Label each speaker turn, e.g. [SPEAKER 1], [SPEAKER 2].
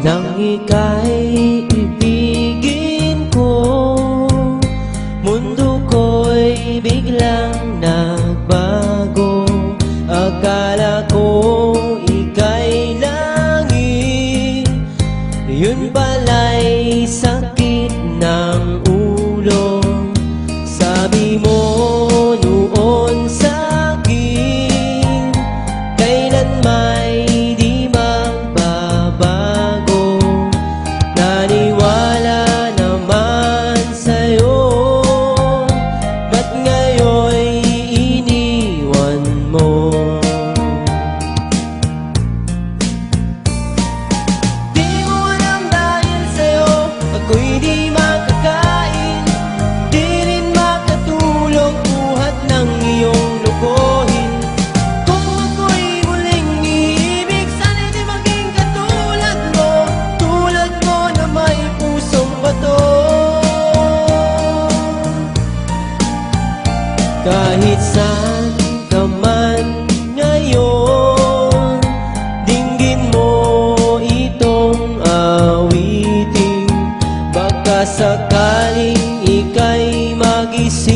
[SPEAKER 1] Nang ika'y ibigin ko, mundo ko'y biglang nagbago. Akala ko ika'y langit, yun pala'y sakit ng ulo. Sabi mo noon sa'kin, kailan may di magbabago. Naniwala naman sa'yo, ba't ngayon'y iniwan mo? Di mo alam dahil sa'yo ako'y di makakain, di rin makatulog buhat ng iyong lokohin. Kung ako'y muling iibig, sana'y di maging katulad mo, tulad mo na may pusong bato. Kahit saan ka man ngayon, dinggin mo itong awitin. Baka sakaling ika'y magising